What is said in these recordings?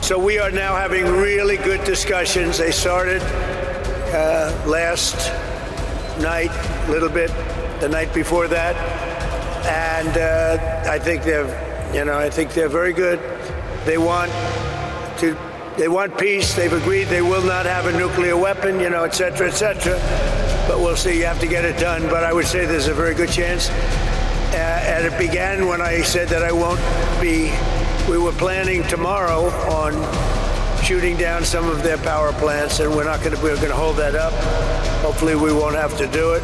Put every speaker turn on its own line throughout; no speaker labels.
So we are now having really good discussions. They started last night, a little bit, the night before that, and I think they're very good. They want peace. They've agreed they will not have a nuclear weapon, et cetera, et cetera. But we'll see. You have to get it done. But I would say there's a very good chance. And it began when I said that we were planning tomorrow on shooting down some of their power plants, and we're going to hold that up. Hopefully we won't have to do it.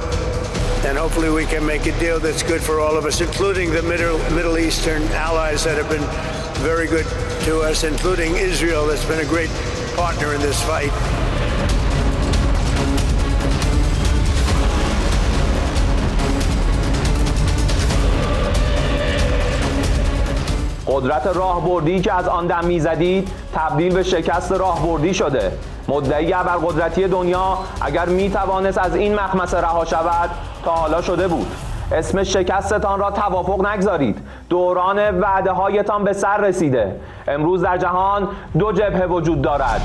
And hopefully we can make a deal that's good for all of us, including the Middle Eastern allies that have been very good to us, including Israel, that's been a great partner in this fight.
قدرت راهبردی که از آن دم می‌زدید تبدیل به شکست راهبردی شده. مدعی ابرقدرتی دنیا اگر می‌توانست از این مخمصه رها شود تا حالا شده بود. اسم شکستتان را توافق نگذارید. دوران وعده‌هایتان به سر رسیده. امروز در جهان دو جبهه وجود دارد.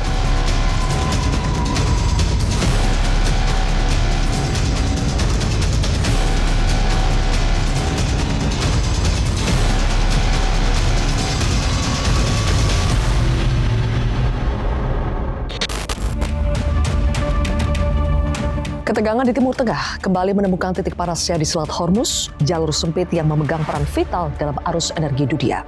Ketegangan di Timur Tengah kembali menemukan titik panasnya di Selat Hormuz, jalur sempit yang memegang peran vital dalam arus energi dunia.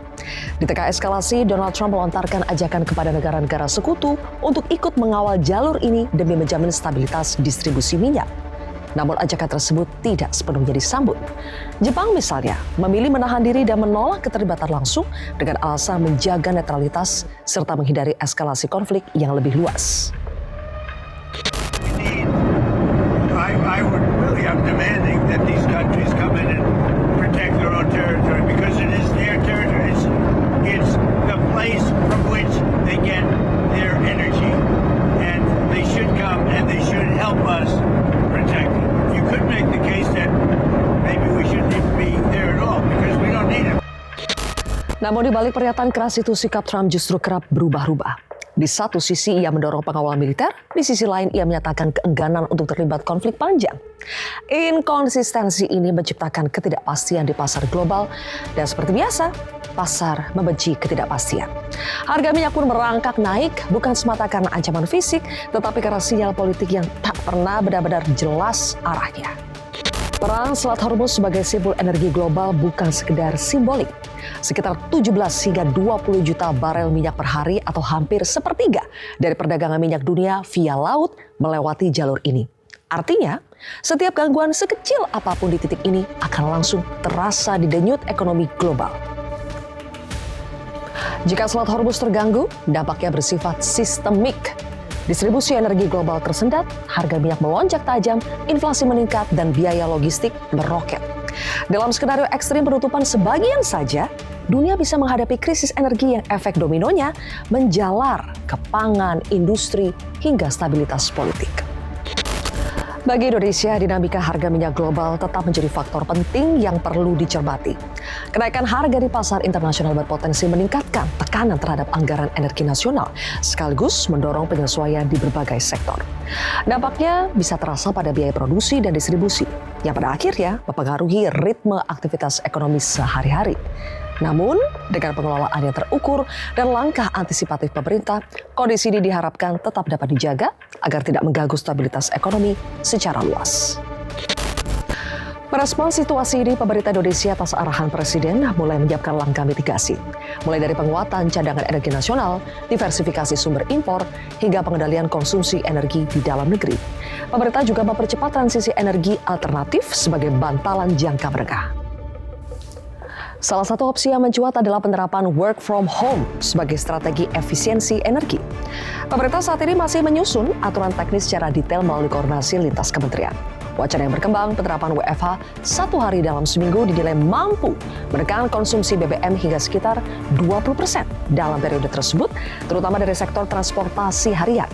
Di tengah eskalasi, Donald Trump melontarkan ajakan kepada negara-negara sekutu untuk ikut mengawal jalur ini demi menjamin stabilitas distribusi minyak. Namun ajakan tersebut tidak sepenuhnya disambut. Jepang misalnya memilih menahan diri dan menolak keterlibatan langsung dengan alasan menjaga netralitas serta menghindari eskalasi konflik yang lebih luas.
I'm demanding that these countries come in and protect their own territory because it is their territory. It's the place from which they get their energy, and they should come and they should help us protect it. You could make the case that maybe we shouldn't even be there at all because we don't need it.
Namun di balik pernyataan keras itu, sikap Trump justru kerap berubah-ubah. Di satu sisi ia mendorong pengawalan militer, di sisi lain ia menyatakan keengganan untuk terlibat konflik panjang. Inkonsistensi ini menciptakan ketidakpastian di pasar global dan seperti biasa, pasar membenci ketidakpastian. Harga minyak pun merangkak naik bukan semata karena ancaman fisik, tetapi karena sinyal politik yang tak pernah benar-benar jelas arahnya. Perang Selat Hormuz sebagai simbol energi global bukan sekedar simbolik. Sekitar 17 hingga 20 juta barel minyak per hari atau hampir sepertiga dari perdagangan minyak dunia via laut melewati jalur ini. Artinya, setiap gangguan sekecil apapun di titik ini akan langsung terasa di denyut ekonomi global. Jika Selat Hormuz terganggu, dampaknya bersifat sistemik. Distribusi energi global tersendat, harga minyak melonjak tajam, inflasi meningkat, dan biaya logistik meroket. Dalam skenario ekstrim penutupan sebagian saja, dunia bisa menghadapi krisis energi yang efek dominonya menjalar ke pangan, industri, hingga stabilitas politik. Bagi Indonesia, dinamika harga minyak global tetap menjadi faktor penting yang perlu dicermati. Kenaikan harga di pasar internasional berpotensi meningkatkan tekanan terhadap anggaran energi nasional, sekaligus mendorong penyesuaian di berbagai sektor. Dampaknya bisa terasa pada biaya produksi dan distribusi, yang pada akhirnya mempengaruhi ritme aktivitas ekonomi sehari-hari. Namun, dengan pengelolaan yang terukur dan langkah antisipatif pemerintah, kondisi ini diharapkan tetap dapat dijaga agar tidak mengganggu stabilitas ekonomi secara luas. Merespons situasi ini, pemerintah Indonesia atas arahan Presiden mulai menyiapkan langkah mitigasi. Mulai dari penguatan cadangan energi nasional, diversifikasi sumber impor, hingga pengendalian konsumsi energi di dalam negeri. Pemerintah juga mempercepat transisi energi alternatif sebagai bantalan jangka menengah. Salah satu opsi yang mencuat adalah penerapan work from home sebagai strategi efisiensi energi. Pemerintah saat ini masih menyusun aturan teknis secara detail melalui koordinasi lintas kementerian. Wacana yang berkembang, penerapan WFH 1 hari dalam seminggu dinilai mampu menekan konsumsi BBM hingga sekitar 20% dalam periode tersebut, terutama dari sektor transportasi harian.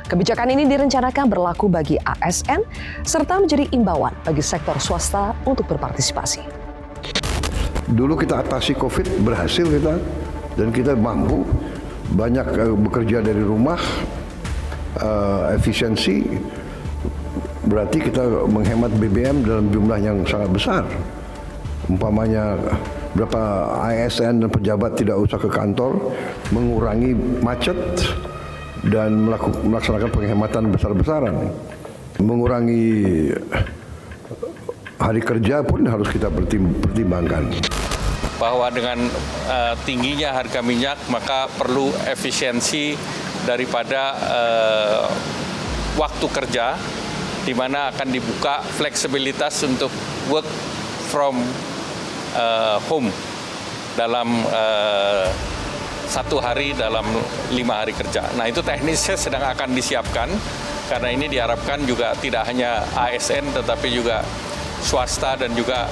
Kebijakan ini direncanakan berlaku bagi ASN, serta menjadi imbauan bagi sektor swasta untuk berpartisipasi.
Dulu kita atasi COVID, berhasil kita, dan kita mampu banyak bekerja dari rumah, efisiensi, berarti kita menghemat BBM dalam jumlah yang sangat besar. Umpamanya berapa ASN dan pejabat tidak usah ke kantor, mengurangi macet dan melaksanakan penghematan besar-besaran. Mengurangi hari kerja pun harus kita pertimbangkan.
Bahwa dengan tingginya harga minyak maka perlu efisiensi daripada waktu kerja, di mana akan dibuka fleksibilitas untuk work from home dalam 1 hari dalam 5 hari kerja. Nah, itu teknisnya sedang akan disiapkan, karena ini diharapkan juga tidak hanya ASN tetapi juga swasta dan juga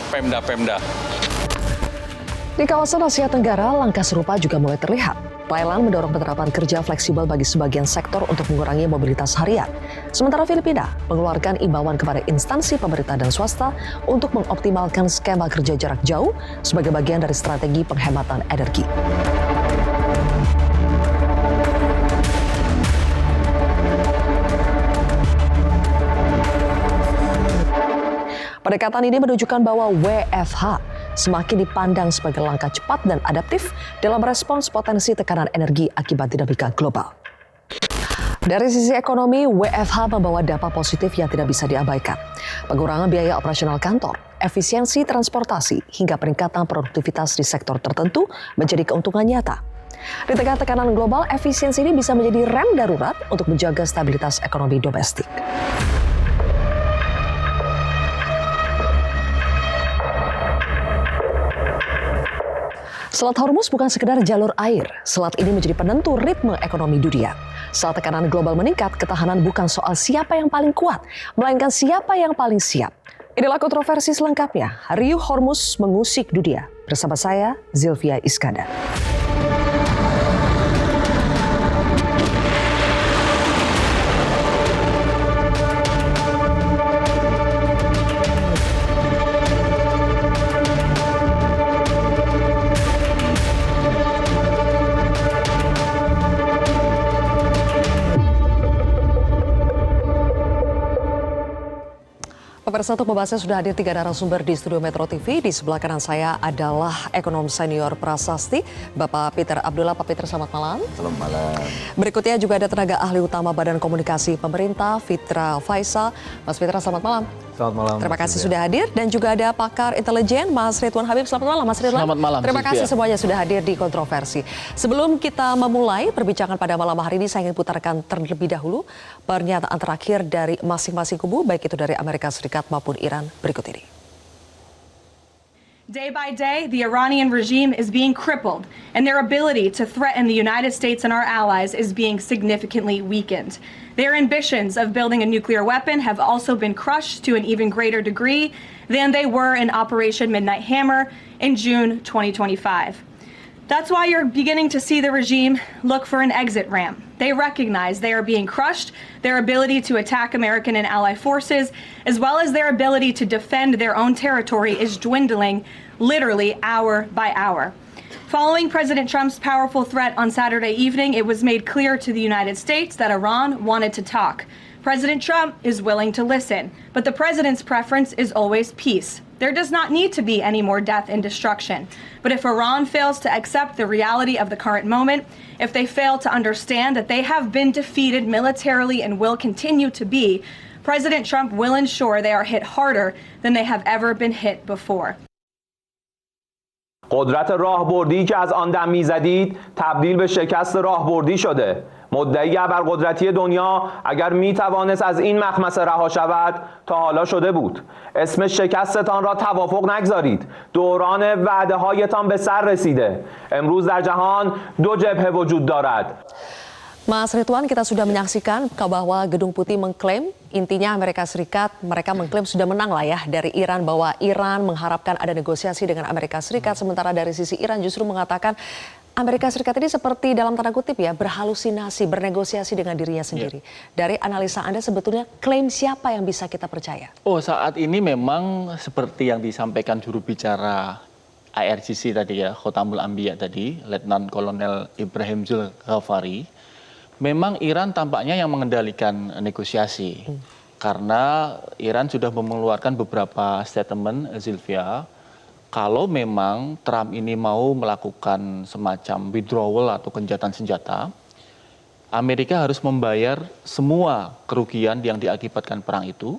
Pemda-Pemda.
Di kawasan Asia Tenggara, langkah serupa juga mulai terlihat. Thailand mendorong penerapan kerja fleksibel bagi sebagian sektor untuk mengurangi mobilitas harian. Sementara Filipina mengeluarkan imbauan kepada instansi pemerintah dan swasta untuk mengoptimalkan skema kerja jarak jauh sebagai bagian dari strategi penghematan energi. Pendekatan ini menunjukkan bahwa WFH semakin dipandang sebagai langkah cepat dan adaptif dalam respons potensi tekanan energi akibat dinamika global. Dari sisi ekonomi, WFH membawa dampak positif yang tidak bisa diabaikan. Pengurangan biaya operasional kantor, efisiensi transportasi, hingga peningkatan produktivitas di sektor tertentu menjadi keuntungan nyata. Di tengah tekanan global, efisiensi ini bisa menjadi rem darurat untuk menjaga stabilitas ekonomi domestik. Selat Hormuz bukan sekedar jalur air. Selat ini menjadi penentu ritme ekonomi dunia. Saat tekanan global meningkat, ketahanan bukan soal siapa yang paling kuat, melainkan siapa yang paling siap. Inilah kontroversi selengkapnya. Riuh Hormuz mengusik dunia. Bersama saya, Zilvia Iskandar. Pemirsa, untuk membahasnya sudah hadir 3 narasumber di studio Metro TV. Di sebelah kanan saya adalah ekonom senior Prasasti, Bapak Peter Abdullah. Pak Peter, selamat malam.
Selamat malam.
Berikutnya juga ada tenaga ahli utama Badan Komunikasi Pemerintah, Fitra Faisal. Mas Fitra, selamat malam.
Selamat malam.
Terima kasih sudah hadir. Dan juga ada pakar intelijen, Mas Ridwan Habib. Selamat malam, Mas Ridwan.
Selamat malam.
Terima kasih semuanya sudah hadir di kontroversi. Sebelum kita memulai perbincangan pada malam hari ini, saya ingin putarkan terlebih dahulu pernyataan terakhir dari masing-masing kubu, baik itu dari Amerika Serikat maupun Iran. Berikut ini.
Day by day, the Iranian regime is being crippled, and their ability to threaten the United States and our allies is being significantly weakened. Their ambitions of building a nuclear weapon have also been crushed to an even greater degree than they were in Operation Midnight Hammer in June 2025. That's why you're beginning to see the regime look for an exit ramp. They recognize they are being crushed, their ability to attack American and allied forces, as well as their ability to defend their own territory is dwindling literally hour by hour. Following President Trump's powerful threat on Saturday evening, it was made clear to the United States that Iran wanted to talk. President Trump is willing to listen, but the president's preference is always peace. There does not need to be any more death and destruction. But if Iran fails to accept the reality of the current moment, if they fail to understand that they have been defeated militarily and will continue to be, President Trump will ensure they are hit harder than they have ever been hit before.
قدرت راهبردی که از آن دم میزدید تبدیل به شکست راهبردی شده. مدعی ابرقدرتی دنیا اگر میتوانست از این مخمصه رها شود تا حالا شده بود. اسم شکستتان را توافق نگذارید. دوران وعده هایتان به سر رسیده. امروز در جهان 2 جبهه وجود دارد.
Mas Ridwan, kita sudah menyaksikan bahwa Gedung Putih mengklaim, intinya Amerika Serikat, mereka mengklaim sudah menang lah ya dari Iran, bahwa Iran mengharapkan ada negosiasi dengan Amerika Serikat, sementara dari sisi Iran justru mengatakan Amerika Serikat ini seperti dalam tanda kutip ya, berhalusinasi, bernegosiasi dengan dirinya sendiri. Dari analisa Anda sebetulnya klaim siapa yang bisa kita percaya?
Oh, saat ini memang seperti yang disampaikan juru bicara IRGC tadi ya, Khotamul Anbiya tadi, Letnan Kolonel Ibrahim Zulghafari, memang Iran tampaknya yang mengendalikan negosiasi. Karena Iran sudah mengeluarkan beberapa statement, Zilvia, kalau memang Trump ini mau melakukan semacam withdrawal atau gencatan senjata, Amerika harus membayar semua kerugian yang diakibatkan perang itu,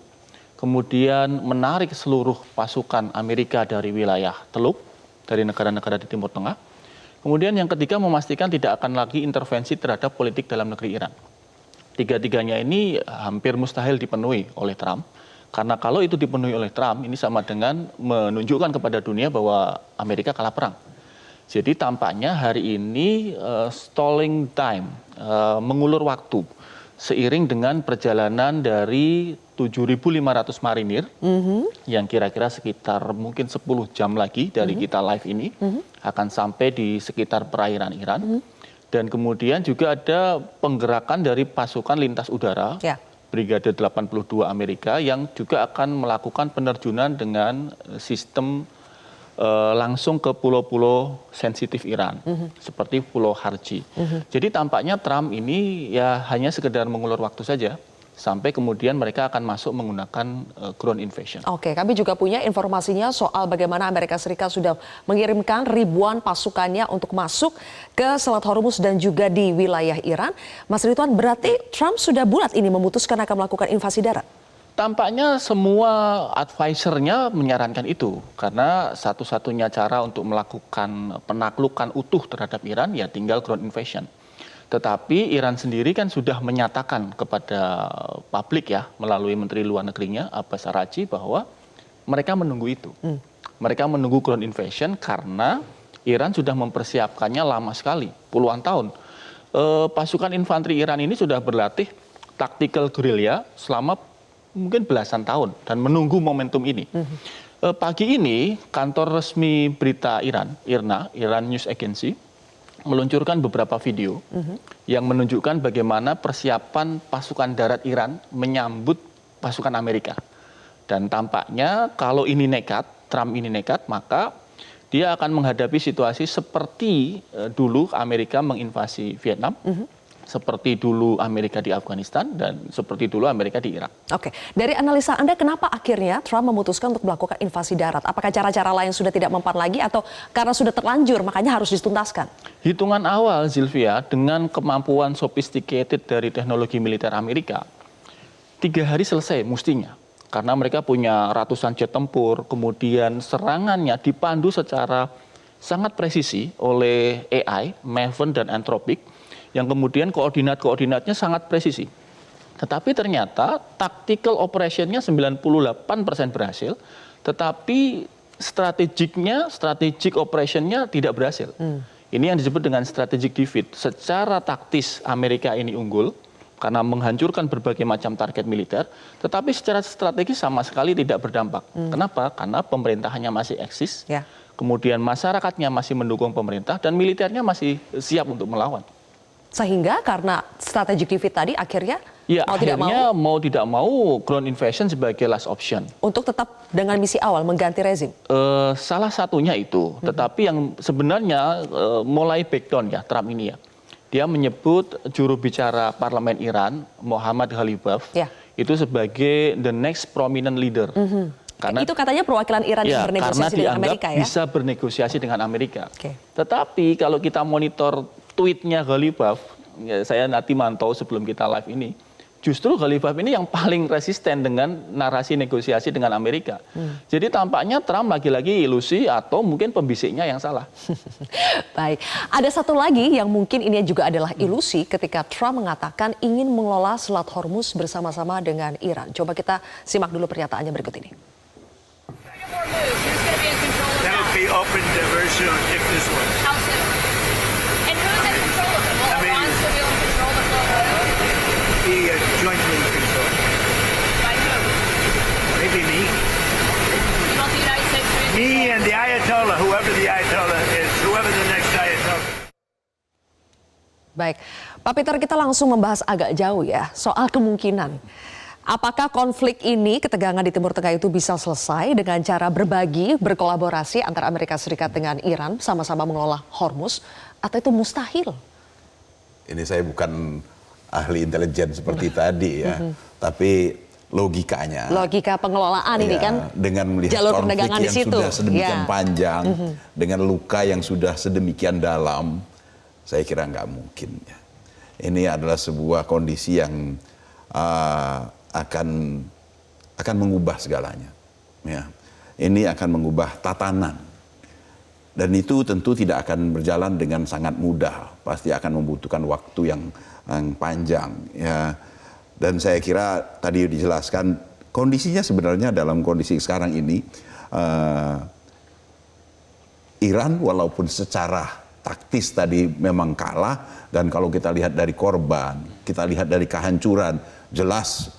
kemudian menarik seluruh pasukan Amerika dari wilayah Teluk, dari negara-negara di Timur Tengah. Kemudian yang ketiga, memastikan tidak akan lagi intervensi terhadap politik dalam negeri Iran. Tiga-tiganya ini hampir mustahil dipenuhi oleh Trump. Karena kalau itu dipenuhi oleh Trump, ini sama dengan menunjukkan kepada dunia bahwa Amerika kalah perang. Jadi tampaknya hari ini stalling time, mengulur waktu, seiring dengan perjalanan dari 7.500 marinir, yang kira-kira sekitar mungkin 10 jam lagi dari kita live ini, akan sampai di sekitar perairan Iran. Dan kemudian juga ada penggerakan dari pasukan lintas udara, Brigade 82 Amerika, yang juga akan melakukan penerjunan dengan sistem langsung ke pulau-pulau sensitif Iran, seperti Pulau Harji. Jadi tampaknya Trump ini ya hanya sekedar mengulur waktu saja, sampai kemudian mereka akan masuk menggunakan ground invasion.
Oke, kami juga punya informasinya soal bagaimana Amerika Serikat sudah mengirimkan ribuan pasukannya untuk masuk ke Selat Hormuz dan juga di wilayah Iran. Mas Ridwan, berarti Trump sudah bulat ini memutuskan akan melakukan invasi darat?
Tampaknya semua advisernya menyarankan itu, karena satu-satunya cara untuk melakukan penaklukan utuh terhadap Iran ya tinggal ground invasion. Tetapi Iran sendiri kan sudah menyatakan kepada publik ya, melalui Menteri Luar Negerinya, Abbas Araghchi, bahwa mereka menunggu itu. Mereka menunggu ground invasion karena Iran sudah mempersiapkannya lama sekali, puluhan tahun. Pasukan infanteri Iran ini sudah berlatih tactical guerrilla selama mungkin belasan tahun dan menunggu momentum ini. Pagi ini kantor resmi berita Iran, IRNA, Iran News Agency, meluncurkan beberapa video yang menunjukkan bagaimana persiapan pasukan darat Iran menyambut pasukan Amerika. Dan tampaknya kalau ini nekat, Trump ini nekat, maka dia akan menghadapi situasi seperti dulu Amerika menginvasi Vietnam, seperti dulu Amerika di Afghanistan, dan seperti dulu Amerika di Irak.
Oke, dari analisa Anda, kenapa akhirnya Trump memutuskan untuk melakukan invasi darat? Apakah cara-cara lain sudah tidak mempan lagi atau karena sudah terlanjur makanya harus dituntaskan?
Hitungan awal, Zilvia, dengan kemampuan sophisticated dari teknologi militer Amerika, 3 hari selesai mestinya. Karena mereka punya ratusan jet tempur, kemudian serangannya dipandu secara sangat presisi oleh AI, Maven dan Anthropic, yang kemudian koordinatnya sangat presisi. Tetapi ternyata tactical operationnya 98% berhasil, tetapi strategic operationnya tidak berhasil. Ini yang disebut dengan strategic defeat. Secara taktis Amerika ini unggul karena menghancurkan berbagai macam target militer, tetapi secara strategis sama sekali tidak berdampak. Kenapa? Karena pemerintahannya masih eksis, kemudian masyarakatnya masih mendukung pemerintah, dan militernya masih siap untuk melawan.
Sehingga karena strategic defeat tadi akhirnya
ya, mau tidak mau ground invasion sebagai last option.
Untuk tetap dengan misi awal mengganti rezim?
Salah satunya itu. Tetapi yang sebenarnya mulai backdown ya Trump ini ya. Dia menyebut juru bicara parlemen Iran, Mohammad Ghalibaf, itu sebagai the next prominent leader. Karena
itu katanya perwakilan Iran yang bernegosiasi dengan Amerika ya?
Bisa bernegosiasi dengan Amerika. Tetapi kalau kita monitor tweetnya Ghalibaf, ya saya nanti mantau sebelum kita live ini, justru Ghalibaf ini yang paling resisten dengan narasi negosiasi dengan Amerika. Jadi tampaknya Trump lagi-lagi ilusi atau mungkin pembisiknya yang salah.
Baik, ada satu lagi yang mungkin ini juga adalah ilusi ketika Trump mengatakan ingin mengelola Selat Hormuz bersama-sama dengan Iran. Coba kita simak dulu pernyataannya berikut ini.
That'll be opened very soon if this works.
How soon? And who's in control of it? Will Iran still be able to control the flow of oil?
Be jointly controlled.
By who?
Maybe me.
You want the United States to be
Me and the Ayatollah, whoever the Ayatollah is, whoever the next Ayatollah.
Baik, Pak Peter, kita langsung membahas agak jauh ya soal kemungkinan Apakah konflik ini, ketegangan di Timur Tengah itu bisa selesai dengan cara berbagi, berkolaborasi antara Amerika Serikat dengan Iran sama-sama mengelola Hormuz, atau itu mustahil?
Ini saya bukan ahli intelijen seperti tadi ya, tapi logikanya.
Logika pengelolaan ini
ya,
kan
dengan melihat
jalur
konflik
perdagangan di
yang
situ.
sudah sedemikian
Ya.
panjang, dengan luka yang sudah sedemikian dalam, saya kira nggak mungkin. Ya. Ini adalah sebuah kondisi yang akan mengubah segalanya. Ya. Ini akan mengubah tatanan. Dan itu tentu tidak akan berjalan dengan sangat mudah. Pasti akan membutuhkan waktu yang panjang. Ya. Dan saya kira tadi dijelaskan kondisinya sebenarnya dalam kondisi sekarang ini, Iran walaupun secara taktis tadi memang kalah, dan kalau kita lihat dari korban, kita lihat dari kehancuran, jelas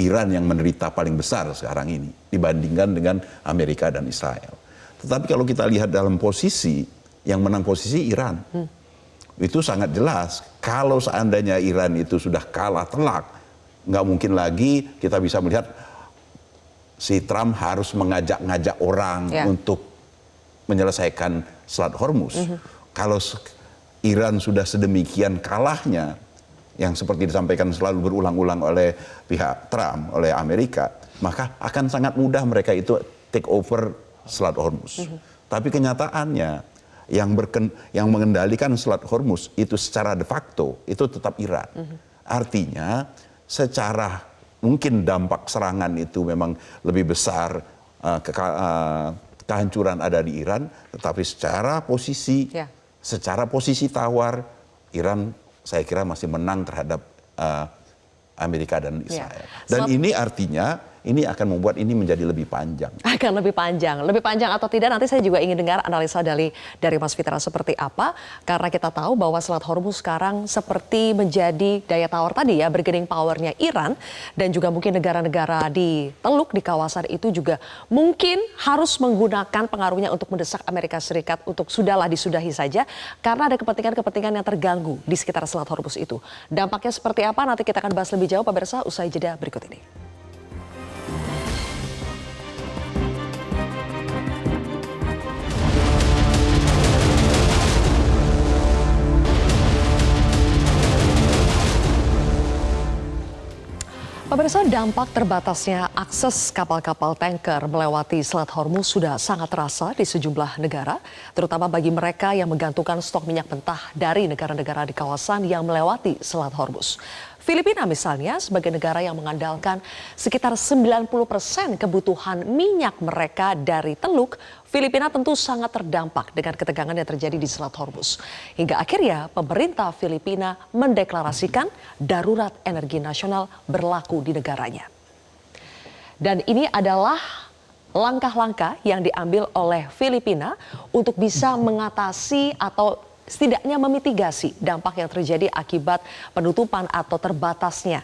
Iran yang menderita paling besar sekarang ini dibandingkan dengan Amerika dan Israel. Tetapi kalau kita lihat dalam posisi, yang menang posisi Iran, itu sangat jelas. Kalau seandainya Iran itu sudah kalah telak, nggak mungkin lagi kita bisa melihat si Trump harus mengajak-ngajak orang untuk menyelesaikan Selat Hormuz. Kalau Iran sudah sedemikian kalahnya, yang seperti disampaikan selalu berulang-ulang oleh pihak Trump, oleh Amerika, maka akan sangat mudah mereka itu take over Selat Hormuz. Tapi kenyataannya yang mengendalikan Selat Hormuz itu secara de facto itu tetap Iran. Artinya secara mungkin dampak serangan itu memang lebih besar, kehancuran ada di Iran, tetapi secara posisi tawar Iran saya kira masih menang terhadap Amerika dan Israel. Dan ini artinya ini akan membuat ini menjadi lebih panjang.
Akan lebih panjang atau tidak nanti saya juga ingin dengar analisa dari Mas Fitra seperti apa, karena kita tahu bahwa Selat Hormuz sekarang seperti menjadi daya tawar tadi ya, bargaining powernya Iran, dan juga mungkin negara-negara di Teluk di kawasan itu juga mungkin harus menggunakan pengaruhnya untuk mendesak Amerika Serikat untuk disudahi saja, karena ada kepentingan-kepentingan yang terganggu di sekitar Selat Hormuz itu. Dampaknya seperti apa nanti kita akan bahas lebih jauh pemirsa usai jeda berikut ini. Pemirsa, dampak terbatasnya akses kapal-kapal tanker melewati Selat Hormuz sudah sangat terasa di sejumlah negara, terutama bagi mereka yang menggantungkan stok minyak mentah dari negara-negara di kawasan yang melewati Selat Hormuz. Filipina misalnya sebagai negara yang mengandalkan sekitar 90% kebutuhan minyak mereka dari Teluk, Filipina tentu sangat terdampak dengan ketegangan yang terjadi di Selat Hormuz. Hingga akhirnya pemerintah Filipina mendeklarasikan darurat energi nasional berlaku di negaranya. Dan ini adalah langkah-langkah yang diambil oleh Filipina untuk bisa mengatasi atau setidaknya memitigasi dampak yang terjadi akibat penutupan atau terbatasnya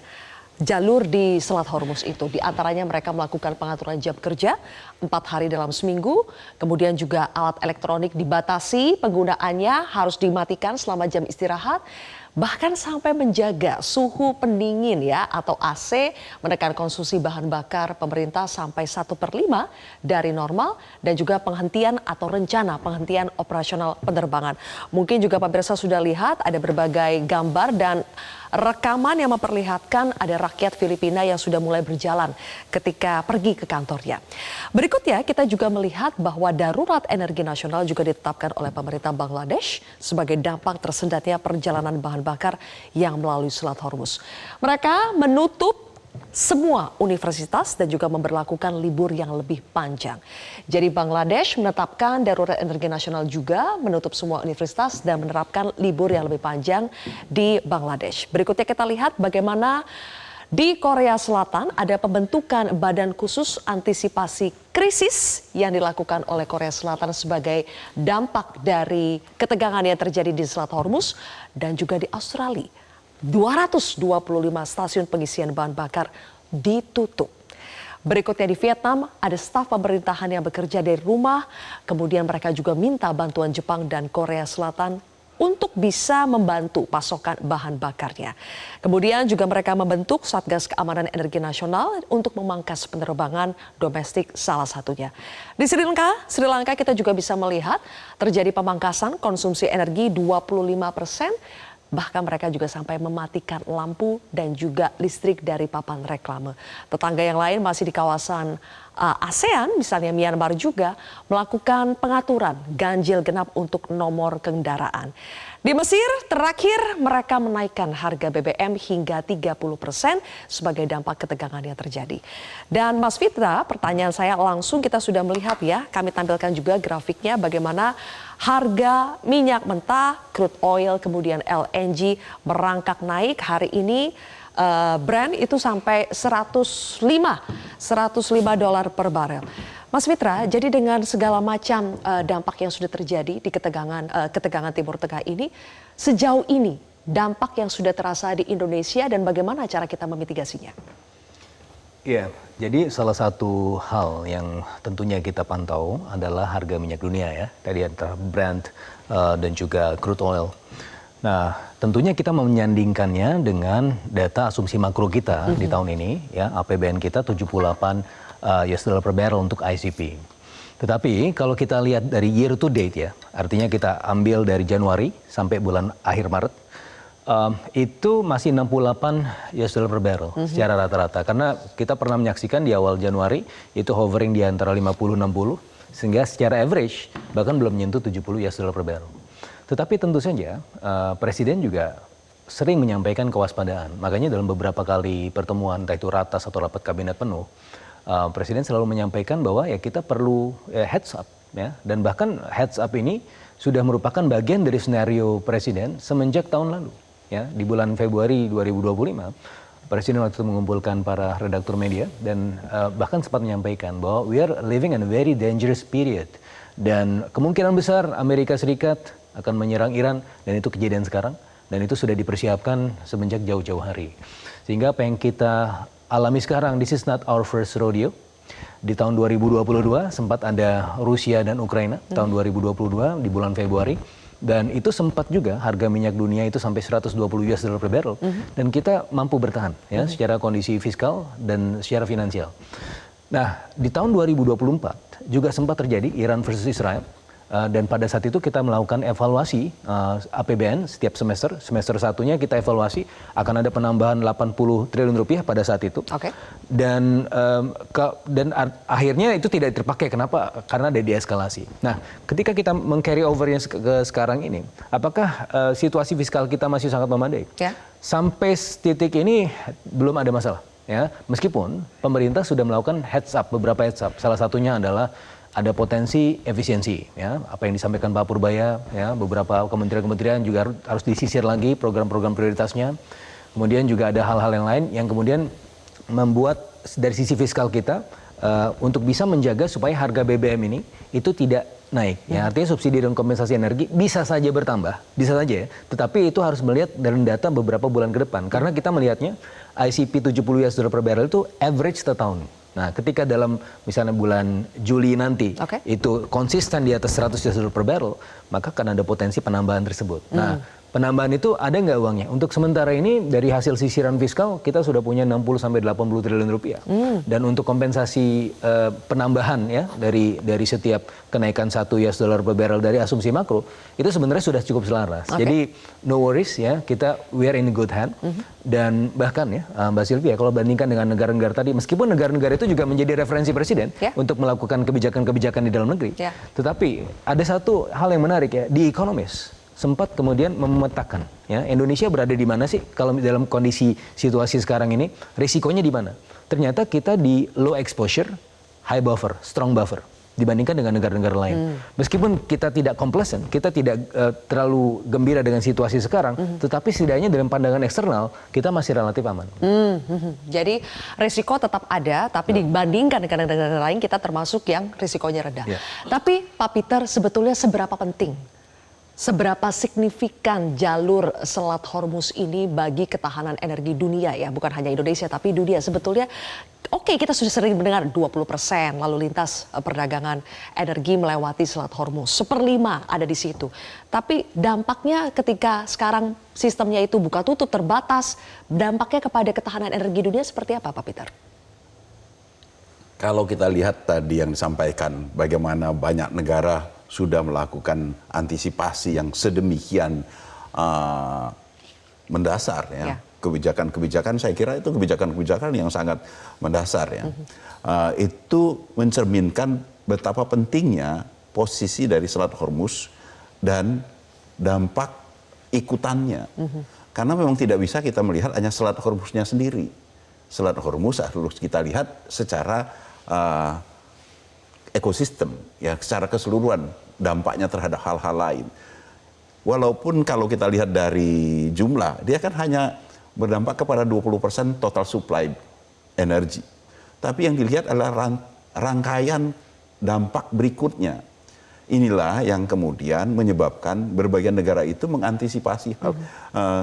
jalur di Selat Hormuz itu. Di antaranya mereka melakukan pengaturan jam kerja 4 hari dalam seminggu, kemudian juga alat elektronik dibatasi, penggunaannya harus dimatikan selama jam istirahat, bahkan sampai menjaga suhu pendingin ya atau AC, menekan konsumsi bahan bakar pemerintah sampai 1/5 dari normal, dan juga penghentian atau rencana penghentian operasional penerbangan. Mungkin juga pemirsa sudah lihat ada berbagai gambar dan rekaman yang memperlihatkan ada rakyat Filipina yang sudah mulai berjalan ketika pergi ke kantornya. Berikutnya kita juga melihat bahwa darurat energi nasional juga ditetapkan oleh pemerintah Bangladesh sebagai dampak tersendatnya perjalanan bahan bakar yang melalui Selat Hormuz. Mereka menutup semua universitas dan juga memberlakukan libur yang lebih panjang. Jadi Bangladesh menetapkan darurat energi nasional juga, menutup semua universitas dan menerapkan libur yang lebih panjang di Bangladesh. Berikutnya kita lihat bagaimana di Korea Selatan ada pembentukan badan khusus antisipasi krisis yang dilakukan oleh Korea Selatan sebagai dampak dari ketegangan yang terjadi di Selat Hormuz, dan juga di Australia. 225 stasiun pengisian bahan bakar ditutup. Berikutnya di Vietnam ada staf pemerintahan yang bekerja dari rumah, kemudian mereka juga minta bantuan Jepang dan Korea Selatan untuk bisa membantu pasokan bahan bakarnya. Kemudian juga mereka membentuk Satgas Keamanan Energi Nasional untuk memangkas penerbangan domestik salah satunya. Di Sri Lanka kita juga bisa melihat terjadi pemangkasan konsumsi energi 25%. Bahkan mereka juga sampai mematikan lampu dan juga listrik dari papan reklame. Tetangga yang lain masih di kawasan ASEAN, misalnya Myanmar juga melakukan pengaturan ganjil genap untuk nomor kendaraan. Di Mesir, terakhir mereka menaikkan harga BBM hingga 30% sebagai dampak ketegangan yang terjadi. Dan Mas Fitra, pertanyaan saya langsung kita sudah melihat ya, kami tampilkan juga grafiknya bagaimana harga minyak mentah, crude oil, kemudian LNG merangkak naik hari ini. Brent itu sampai 105 dolar per barel. Mas Fitra, jadi dengan segala macam dampak yang sudah terjadi di ketegangan Timur Tengah ini, sejauh ini dampak yang sudah terasa di Indonesia dan bagaimana cara kita memitigasinya?
Iya, jadi salah satu hal yang tentunya kita pantau adalah harga minyak dunia ya, tadi antara Brent dan juga crude oil. Nah, tentunya kita menyandingkannya dengan data asumsi makro kita di tahun ini, ya APBN kita 78 US dollar per barrel untuk ICP. Tetapi kalau kita lihat dari year to date ya, artinya kita ambil dari Januari sampai bulan akhir Maret, itu masih 68 US dollar per barrel secara rata-rata. Karena kita pernah menyaksikan di awal Januari itu hovering di antara 50-60, sehingga secara average bahkan belum menyentuh 70 US dollar per barrel. Tetapi tentu saja Presiden juga sering menyampaikan kewaspadaan. Makanya dalam beberapa kali pertemuan, entah itu ratas atau rapat kabinet penuh, Presiden selalu menyampaikan bahwa ya kita perlu heads up ya, dan bahkan heads up ini sudah merupakan bagian dari skenario Presiden semenjak tahun lalu ya. Di bulan Februari 2025 Presiden waktu itu mengumpulkan para redaktur media dan bahkan sempat menyampaikan bahwa we are living in a very dangerous period dan kemungkinan besar Amerika Serikat akan menyerang Iran, dan itu kejadian sekarang, dan itu sudah dipersiapkan semenjak jauh-jauh hari. Sehingga apa yang kita alami sekarang, this is not our first rodeo. Di tahun 2022 sempat ada Rusia dan Ukraina, tahun 2022 di bulan Februari, dan itu sempat juga harga minyak dunia itu sampai 120 US dollar per barrel, dan kita mampu bertahan ya secara kondisi fiskal dan secara finansial. Nah, di tahun 2024 juga sempat terjadi Iran versus Israel. Dan pada saat itu kita melakukan evaluasi APBN setiap semester satunya kita evaluasi akan ada penambahan 80 triliun rupiah pada saat itu.
Okay.
Dan akhirnya itu tidak terpakai. Kenapa? Karena ada deeskalasi. Nah, ketika kita meng-carry overnya ke sekarang ini, apakah situasi fiskal kita masih sangat memadai?
Ya.
Sampai titik ini belum ada masalah. Ya, meskipun pemerintah sudah melakukan beberapa heads up. Salah satunya adalah ada potensi efisiensi, ya apa yang disampaikan Pak Purbaya, ya beberapa kementerian-kementerian juga harus disisir lagi program-program prioritasnya. Kemudian juga ada hal-hal yang lain yang kemudian membuat dari sisi fiskal kita untuk bisa menjaga supaya harga BBM ini itu tidak naik. Ya artinya subsidi dan kompensasi energi bisa saja bertambah, bisa saja ya. Tetapi itu harus melihat dari data beberapa bulan ke depan, karena kita melihatnya ICP 70 US dollar per barrel itu average setahun. Nah, ketika dalam misalnya bulan Juli nanti itu konsisten di atas 100 US dollar per barrel, maka akan ada potensi penambahan tersebut. Nah, penambahan itu ada nggak uangnya? Untuk sementara ini dari hasil sisiran fiskal kita sudah punya 60-80 triliun rupiah. Dan untuk kompensasi penambahan ya dari setiap kenaikan 1 US dollar per barrel dari asumsi makro itu sebenarnya sudah cukup selaras. Jadi no worries ya, we are in good hand. Dan bahkan ya Mbak Sylvia, kalau bandingkan dengan negara-negara tadi, meskipun negara-negara itu juga menjadi referensi Presiden untuk melakukan kebijakan-kebijakan di dalam negeri, tetapi ada satu hal yang menarik ya, di Economist sempat kemudian memetakan ya Indonesia berada di mana sih kalau dalam kondisi situasi sekarang ini, risikonya di mana? Ternyata kita di low exposure, high buffer, strong buffer dibandingkan dengan negara-negara lain. Meskipun kita tidak complacent, kita tidak terlalu gembira dengan situasi sekarang, tetapi setidaknya dalam pandangan eksternal kita masih relatif aman.
Jadi risiko tetap ada, tapi dibandingkan dengan negara lain kita termasuk yang risikonya rendah. Tapi Pak Peter, sebetulnya seberapa penting Seberapa signifikan jalur Selat Hormuz ini bagi ketahanan energi dunia ya, bukan hanya Indonesia tapi dunia sebetulnya. Oke, kita sudah sering mendengar 20% lalu lintas perdagangan energi melewati Selat Hormuz. 1/5 ada di situ. Tapi dampaknya ketika sekarang sistemnya itu buka tutup terbatas, dampaknya kepada ketahanan energi dunia seperti apa Pak Peter?
Kalau kita lihat tadi yang disampaikan, bagaimana banyak negara sudah melakukan antisipasi yang sedemikian mendasar ya. Kebijakan-kebijakan, saya kira itu kebijakan-kebijakan yang sangat mendasar ya. Itu mencerminkan betapa pentingnya posisi dari Selat Hormuz dan dampak ikutannya. Karena memang tidak bisa kita melihat hanya Selat Hormuznya sendiri. Selat Hormuz harus kita lihat secara ekosistem, ya, secara keseluruhan dampaknya terhadap hal-hal lain. Walaupun kalau kita lihat dari jumlah, dia kan hanya berdampak kepada 20% total supply energi. Tapi yang dilihat adalah rangkaian dampak berikutnya. Inilah yang kemudian menyebabkan berbagai negara itu mengantisipasi hal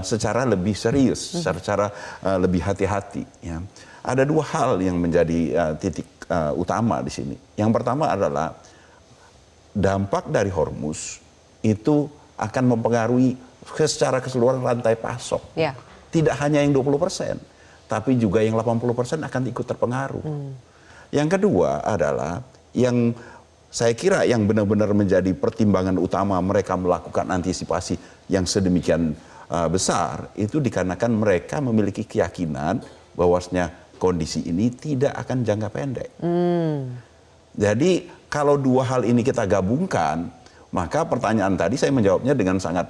secara lebih serius, secara lebih hati-hati. Ya. Ada dua hal yang menjadi titik utama di sini. Yang pertama adalah dampak dari Hormuz itu akan mempengaruhi secara keseluruhan rantai pasok.
Ya.
Tidak hanya yang 20%, tapi juga yang 80% akan ikut terpengaruh. Yang kedua adalah yang saya kira yang benar-benar menjadi pertimbangan utama mereka melakukan antisipasi yang sedemikian besar, itu dikarenakan mereka memiliki keyakinan bahwasanya kondisi ini tidak akan jangka pendek. Jadi kalau dua hal ini kita gabungkan, maka pertanyaan tadi saya menjawabnya dengan sangat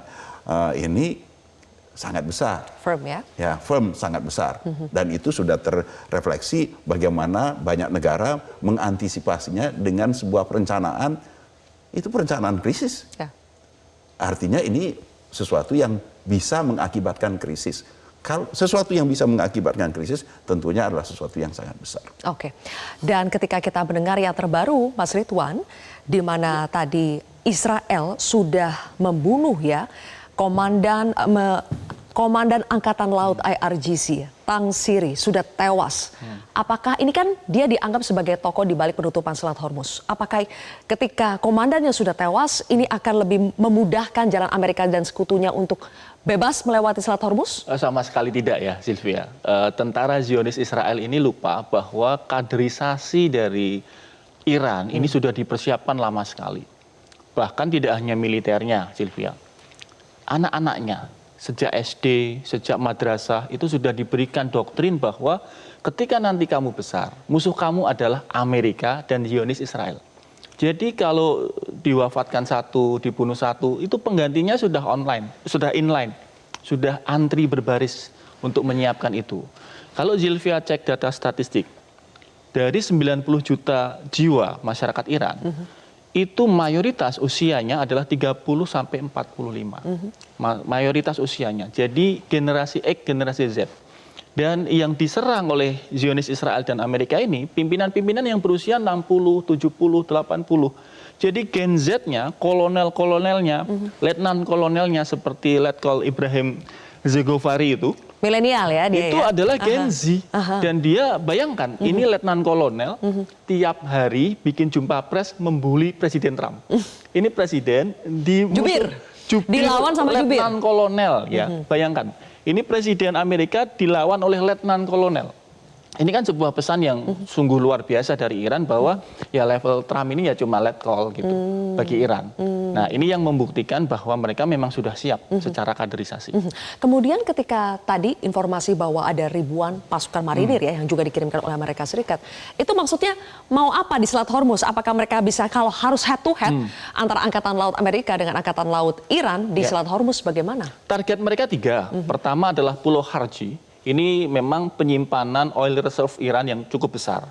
sangat besar.
Firm ya?
Ya, firm sangat besar. Dan itu sudah terrefleksi bagaimana banyak negara mengantisipasinya dengan sebuah perencanaan, itu perencanaan krisis.
Ya.
Artinya ini sesuatu yang bisa mengakibatkan krisis. Kalau sesuatu yang bisa mengakibatkan krisis tentunya adalah sesuatu yang sangat besar.
Oke. Dan ketika kita mendengar yang terbaru, Mas Ridwan, di mana tadi Israel sudah membunuh ya Komandan Angkatan Laut IRGC, Tang Siri, sudah tewas. Apakah ini kan dia dianggap sebagai tokoh di balik penutupan Selat Hormuz. Apakah ketika komandannya sudah tewas, ini akan lebih memudahkan jalan Amerika dan sekutunya untuk bebas melewati Selat Hormuz?
Sama sekali tidak ya, Sylvia. Tentara Zionis Israel ini lupa bahwa kaderisasi dari Iran ini sudah dipersiapkan lama sekali. Bahkan tidak hanya militernya, Sylvia. Anak-anaknya sejak SD, sejak madrasah itu sudah diberikan doktrin bahwa ketika nanti kamu besar, musuh kamu adalah Amerika dan Zionis Israel. Jadi kalau diwafatkan satu, dibunuh satu, itu penggantinya sudah online, sudah inline, sudah antri berbaris untuk menyiapkan itu. Kalau Zilvia cek data statistik, dari 90 juta jiwa masyarakat Iran, itu mayoritas usianya adalah 30 sampai 45. Mayoritas usianya. Jadi generasi X, generasi Z. Dan yang diserang oleh Zionis Israel dan Amerika ini, pimpinan-pimpinan yang berusia 60, 70, 80. Jadi Gen Z-nya, kolonel-kolonelnya, letnan kolonelnya seperti Letkol Ibrahim Zegovari itu,
milenial ya dia
itu
ya?
adalah Gen Z. Dan dia bayangkan ini letnan kolonel tiap hari bikin jumpa pres membuli Presiden Trump. Ini presiden
Jubir. Dilawan sama jubir.
Letnan kolonel ya. Bayangkan. Ini presiden Amerika dilawan oleh letnan kolonel. Ini kan sebuah pesan yang sungguh luar biasa dari Iran bahwa ya level Trump ini ya cuma letkol gitu bagi Iran. Nah ini yang membuktikan bahwa mereka memang sudah siap secara kaderisasi.
Kemudian ketika tadi informasi bahwa ada ribuan pasukan marinir ya yang juga dikirimkan oleh Amerika Serikat, itu maksudnya mau apa di Selat Hormuz? Apakah mereka bisa kalau harus head to head antara Angkatan Laut Amerika dengan Angkatan Laut Iran di Selat Hormuz bagaimana?
Target mereka 3. Pertama adalah Pulau Harji. Ini memang penyimpanan oil reserve Iran yang cukup besar.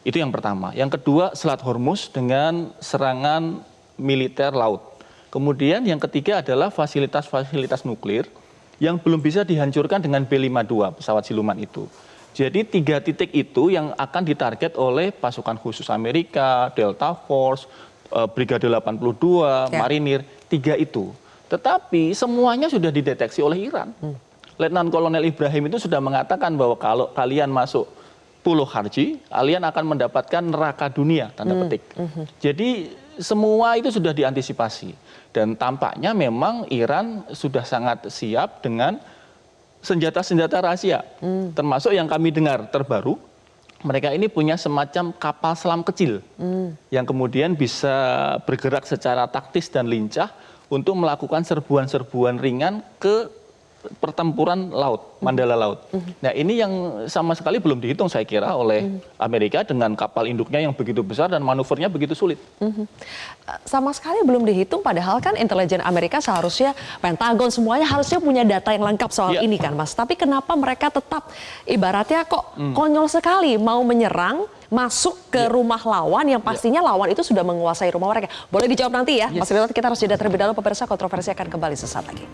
Itu yang pertama. Yang kedua, Selat Hormuz dengan serangan militer laut. Kemudian yang ketiga adalah fasilitas-fasilitas nuklir yang belum bisa dihancurkan dengan B-52, pesawat siluman itu. Jadi 3 titik itu yang akan ditarget oleh pasukan khusus Amerika, Delta Force, Brigade 82, Marinir, 3 itu. Tetapi semuanya sudah dideteksi oleh Iran. Letnan Kolonel Ibrahim itu sudah mengatakan bahwa kalau kalian masuk Pulau Kharji, kalian akan mendapatkan neraka dunia, tanda petik. Jadi semua itu sudah diantisipasi. Dan tampaknya memang Iran sudah sangat siap dengan senjata-senjata rahasia. Termasuk yang kami dengar terbaru, mereka ini punya semacam kapal selam kecil yang kemudian bisa bergerak secara taktis dan lincah untuk melakukan serbuan-serbuan ringan ke pertempuran laut, Mandala Laut. Nah ini yang sama sekali belum dihitung saya kira oleh Amerika dengan kapal induknya yang begitu besar dan manuvernya begitu sulit.
Sama sekali belum dihitung, padahal kan intelijen Amerika seharusnya, Pentagon semuanya harusnya punya data yang lengkap soal ini kan Mas. Tapi kenapa mereka tetap ibaratnya kok konyol sekali mau menyerang, masuk ke rumah lawan yang pastinya lawan itu sudah menguasai rumah mereka. Boleh dijawab nanti ya, Mas Ridwan, kita harus jeda terlebih dahulu, pemirsa. Kontroversi akan kembali sesaat lagi.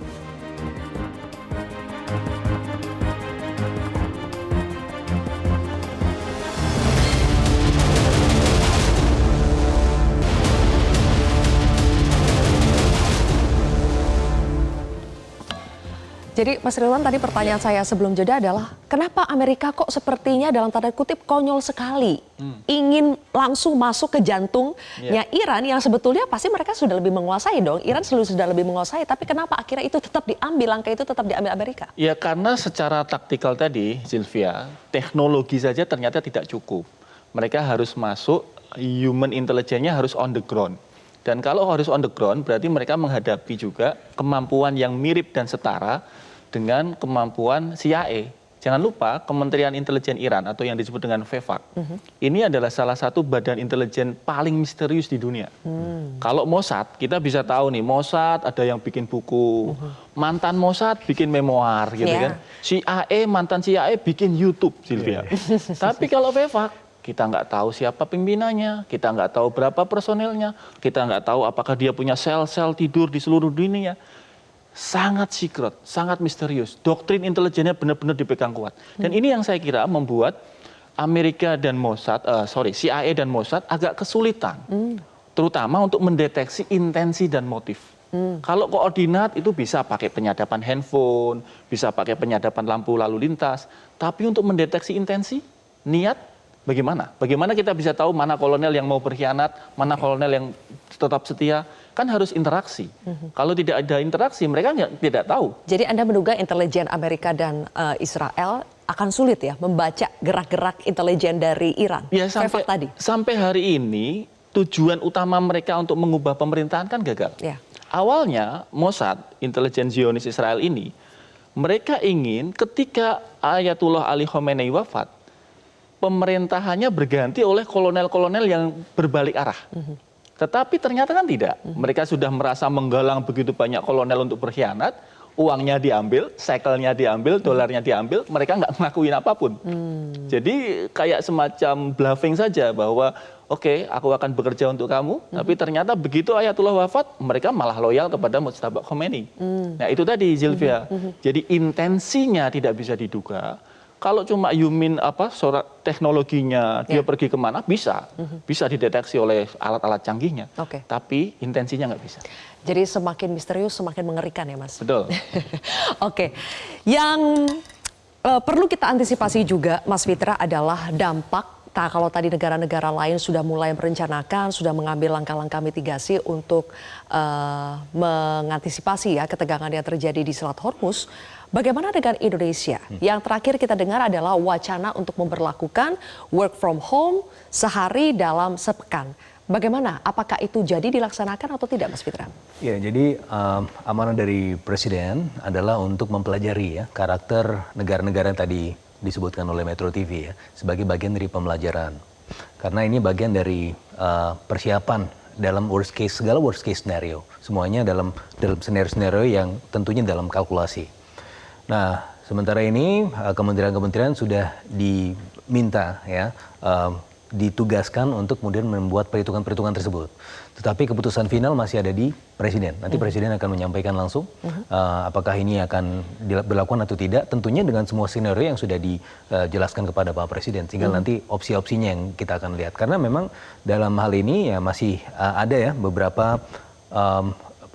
Jadi Mas Ridwan, tadi pertanyaan saya sebelum jeda adalah kenapa Amerika kok sepertinya dalam tanda kutip konyol sekali ingin langsung masuk ke jantungnya Iran yang sebetulnya pasti mereka sudah lebih menguasai dong. Iran sudah lebih menguasai, tapi kenapa akhirnya itu tetap diambil, langkah itu tetap diambil Amerika?
Ya karena secara taktikal tadi, Sylvia, teknologi saja ternyata tidak cukup. Mereka harus masuk, human intelligence-nya harus on the ground. Dan kalau harus on the ground, berarti mereka menghadapi juga kemampuan yang mirip dan setara dengan kemampuan CIA. Jangan lupa, Kementerian Intelijen Iran atau yang disebut dengan VEFAK, ini adalah salah satu badan intelijen paling misterius di dunia. Kalau Mossad, kita bisa tahu nih, Mossad ada yang bikin buku, mantan Mossad bikin memoir gitu kan. CIA, mantan CIA bikin YouTube, Sylvia. Tapi kalau VEFAK, kita nggak tahu siapa pimpinannya, kita nggak tahu berapa personelnya, kita nggak tahu apakah dia punya sel-sel tidur di seluruh dunia. Sangat secret, sangat misterius. Doktrin intelijennya benar-benar dipegang kuat. Dan ini yang saya kira membuat Amerika dan Mossad, CIA dan Mossad agak kesulitan. Terutama untuk mendeteksi intensi dan motif. Kalau koordinat itu bisa pakai penyadapan handphone, bisa pakai penyadapan lampu lalu lintas. Tapi untuk mendeteksi intensi, niat, bagaimana? Bagaimana kita bisa tahu mana kolonel yang mau berkhianat, mana kolonel yang tetap setia? Kan harus interaksi. Kalau tidak ada interaksi, mereka tidak tahu.
Jadi Anda menduga intelijen Amerika dan Israel akan sulit ya membaca gerak-gerak intelijen dari Iran?
Ya, sampai hari ini tujuan utama mereka untuk mengubah pemerintahan kan gagal. Ya. Awalnya Mossad, intelijen Zionis Israel ini, mereka ingin ketika Ayatullah Ali Khamenei wafat, pemerintahannya berganti oleh kolonel-kolonel yang berbalik arah. Tetapi ternyata kan tidak. Mereka sudah merasa menggalang begitu banyak kolonel untuk berkhianat, uangnya diambil, shekelnya diambil, dolarnya diambil, mereka nggak ngelakuin apapun. Jadi kayak semacam bluffing saja bahwa oke, aku akan bekerja untuk kamu, tapi ternyata begitu Ayatullah wafat, mereka malah loyal kepada Mujtaba Khomeini. Nah itu tadi, Sylvia. Jadi intensinya tidak bisa diduga. Kalau cuma human teknologinya dia pergi kemana bisa dideteksi oleh alat-alat canggihnya. Tapi intensinya nggak bisa.
Jadi semakin misterius semakin mengerikan ya Mas.
Betul.
Oke, yang perlu kita antisipasi juga Mas Fitra adalah dampak. Kalau tadi negara-negara lain sudah mulai merencanakan, sudah mengambil langkah-langkah mitigasi untuk mengantisipasi ya ketegangan yang terjadi di Selat Hormuz. Bagaimana dengan Indonesia? Yang terakhir kita dengar adalah wacana untuk memberlakukan work from home sehari dalam sepekan. Bagaimana? Apakah itu jadi dilaksanakan atau tidak, Mas Fitra?
Ya, jadi amanah dari Presiden adalah untuk mempelajari ya karakter negara-negara yang tadi disebutkan oleh Metro TV ya sebagai bagian dari pembelajaran. Karena ini bagian dari persiapan dalam segala worst case scenario. Semuanya dalam scenario-scenario yang tentunya dalam kalkulasi. Nah, sementara ini kementerian-kementerian sudah diminta ya ditugaskan untuk kemudian membuat perhitungan-perhitungan tersebut. Tetapi keputusan final masih ada di Presiden. Nanti Presiden akan menyampaikan langsung apakah ini akan dilakukan atau tidak. Tentunya dengan semua skenario yang sudah dijelaskan kepada Pak Presiden. Tinggal nanti opsi-opsinya yang kita akan lihat. Karena memang dalam hal ini ya masih ada ya beberapa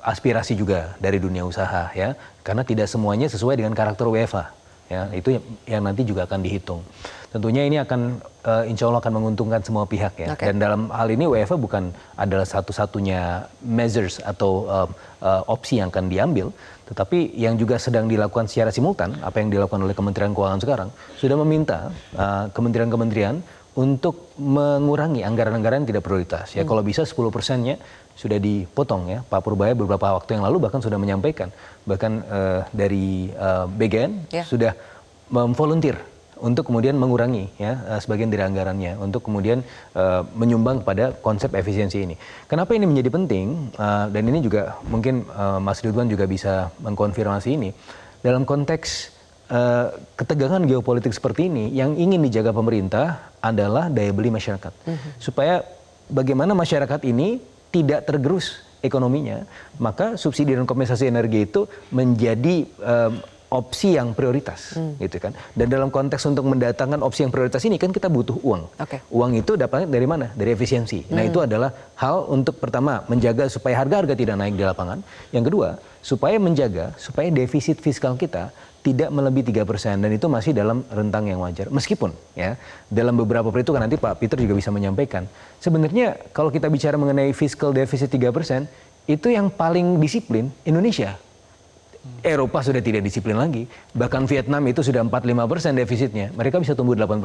aspirasi juga dari dunia usaha ya, karena tidak semuanya sesuai dengan karakter UEFA ya, itu yang nanti juga akan dihitung. Tentunya ini akan insya Allah akan menguntungkan semua pihak ya. Dan dalam hal ini UEFA bukan adalah satu-satunya measures atau opsi yang akan diambil, tetapi yang juga sedang dilakukan secara simultan, apa yang dilakukan oleh Kementerian Keuangan sekarang, sudah meminta kementerian-kementerian untuk mengurangi anggaran-anggaran yang tidak prioritas. Ya, kalau bisa 10%-nya sudah dipotong ya. Pak Purbaya beberapa waktu yang lalu bahkan sudah menyampaikan, bahkan dari BGN sudah memvolunteer untuk kemudian mengurangi ya sebagian dari anggarannya untuk kemudian menyumbang pada konsep efisiensi ini. Kenapa ini menjadi penting dan ini juga mungkin Mas Ridwan juga bisa mengkonfirmasi ini dalam konteks ketegangan geopolitik seperti ini yang ingin dijaga pemerintah adalah daya beli masyarakat supaya bagaimana masyarakat ini tidak tergerus ekonominya, maka subsidi dan kompensasi energi itu menjadi opsi yang prioritas, gitu kan. Dan dalam konteks untuk mendatangkan opsi yang prioritas ini kan kita butuh uang. Uang itu dapatnya dari mana? Dari efisiensi. Nah itu adalah hal untuk pertama menjaga supaya harga-harga tidak naik di lapangan. Yang kedua, supaya menjaga supaya defisit fiskal kita tidak melebihi 3% dan itu masih dalam rentang yang wajar. Meskipun ya dalam beberapa perhitungan nanti Pak Peter juga bisa menyampaikan. Sebenarnya kalau kita bicara mengenai fiscal deficit 3%, itu yang paling disiplin Indonesia. Eropa sudah tidak disiplin lagi, bahkan Vietnam itu sudah 45% defisitnya, mereka bisa tumbuh 8%.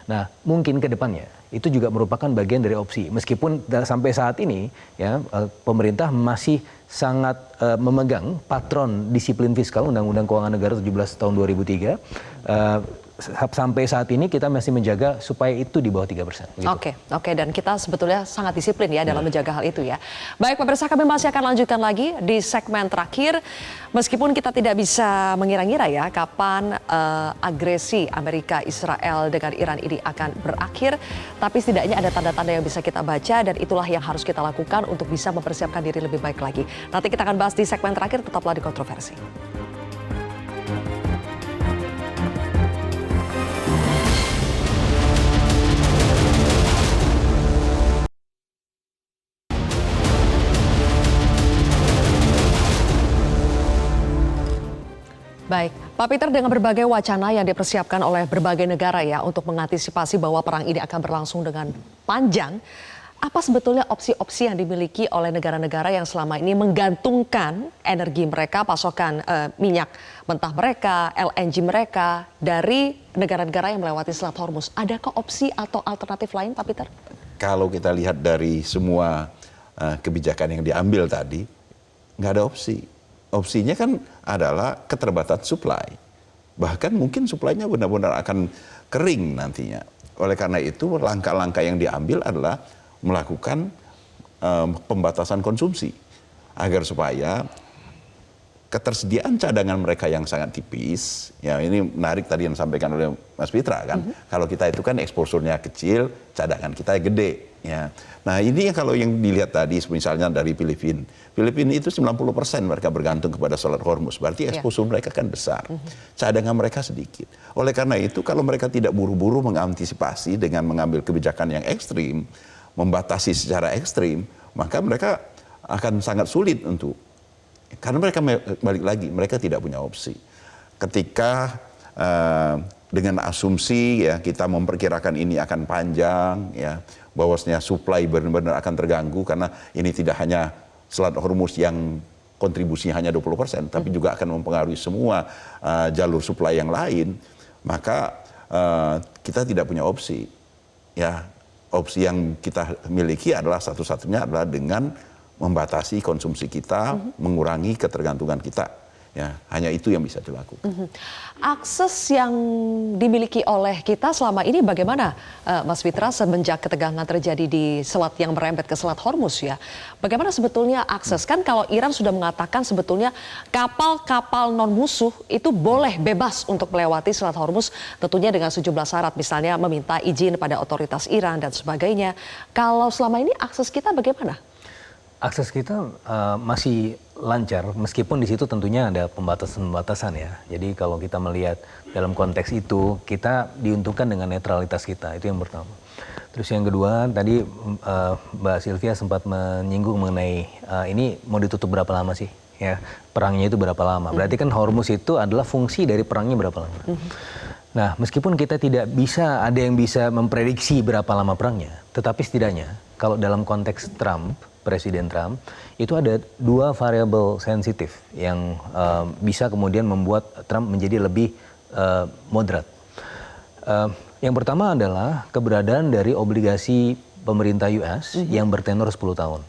Nah, mungkin ke depannya itu juga merupakan bagian dari opsi. Meskipun sampai saat ini ya pemerintah masih sangat memegang patron disiplin fiskal Undang-Undang Keuangan Negara 17 tahun 2003. Sampai saat ini kita masih menjaga supaya itu di bawah 3%. Gitu.
Oke, dan kita sebetulnya sangat disiplin ya dalam menjaga hal itu ya. Baik pemirsa, kami masih akan lanjutkan lagi di segmen terakhir. Meskipun kita tidak bisa mengira-ngira ya kapan agresi Amerika, Israel dengan Iran ini akan berakhir, tapi setidaknya ada tanda-tanda yang bisa kita baca dan itulah yang harus kita lakukan untuk bisa mempersiapkan diri lebih baik lagi. Nanti kita akan bahas di segmen terakhir, tetaplah di Kontroversi. Baik, Pak Peter, dengan berbagai wacana yang dipersiapkan oleh berbagai negara ya untuk mengantisipasi bahwa perang ini akan berlangsung dengan panjang, apa sebetulnya opsi-opsi yang dimiliki oleh negara-negara yang selama ini menggantungkan energi mereka, pasokan minyak mentah mereka, LNG mereka dari negara-negara yang melewati Selat Hormuz? Adakah opsi atau alternatif lain, Pak Peter?
Kalau kita lihat dari semua kebijakan yang diambil tadi, nggak ada opsi. Opsinya kan adalah keterbatasan supply. Bahkan mungkin supply-nya benar-benar akan kering nantinya. Oleh karena itu langkah-langkah yang diambil adalah melakukan pembatasan konsumsi. Agar supaya ketersediaan cadangan mereka yang sangat tipis, ya ini menarik tadi yang disampaikan oleh Mas Fitra kan. Kalau kita itu kan eksposurnya kecil, cadangan kita gede. Ya. Nah ini kalau yang dilihat tadi misalnya dari Filipina. Filipina itu 90% mereka bergantung kepada Selat Hormuz. Berarti eksposur mereka kan besar. Cadangan mereka sedikit. Oleh karena itu kalau mereka tidak buru-buru mengantisipasi dengan mengambil kebijakan yang ekstrim, membatasi secara ekstrim, maka mereka akan sangat sulit untuk, karena mereka balik lagi, mereka tidak punya opsi. Ketika dengan asumsi ya kita memperkirakan ini akan panjang ya, bahwasanya supply benar-benar akan terganggu karena ini tidak hanya Selat Hormuz yang kontribusinya hanya 20%, tapi juga akan mempengaruhi semua jalur supply yang lain, maka kita tidak punya opsi. Ya, opsi yang kita miliki adalah satu-satunya adalah dengan membatasi konsumsi kita, mengurangi ketergantungan kita. Ya, hanya itu yang bisa dilakukan.
Akses yang dimiliki oleh kita selama ini bagaimana, Mas Fitra, semenjak ketegangan terjadi di selat yang merembet ke Selat Hormuz ya? Bagaimana sebetulnya akses? Kan kalau Iran sudah mengatakan sebetulnya kapal-kapal non-musuh itu boleh bebas untuk melewati Selat Hormuz, tentunya dengan sejumlah syarat, misalnya meminta izin pada otoritas Iran dan sebagainya. Kalau selama ini akses kita bagaimana?
Akses kita masih lancar, meskipun di situ tentunya ada pembatasan-pembatasan ya. Jadi kalau kita melihat dalam konteks itu, kita diuntungkan dengan netralitas kita, itu yang pertama. Terus yang kedua, tadi Mbak Sylvia sempat menyinggung mengenai ini mau ditutup berapa lama sih? Ya, perangnya itu berapa lama? Berarti kan Hormuz itu adalah fungsi dari perangnya berapa lama? Nah, meskipun kita tidak bisa, ada yang bisa memprediksi berapa lama perangnya, tetapi setidaknya kalau dalam konteks Trump, Presiden Trump, itu ada dua variabel sensitif yang bisa kemudian membuat Trump menjadi lebih moderat. Yang pertama adalah keberadaan dari obligasi pemerintah US yang bertenor 10 tahun.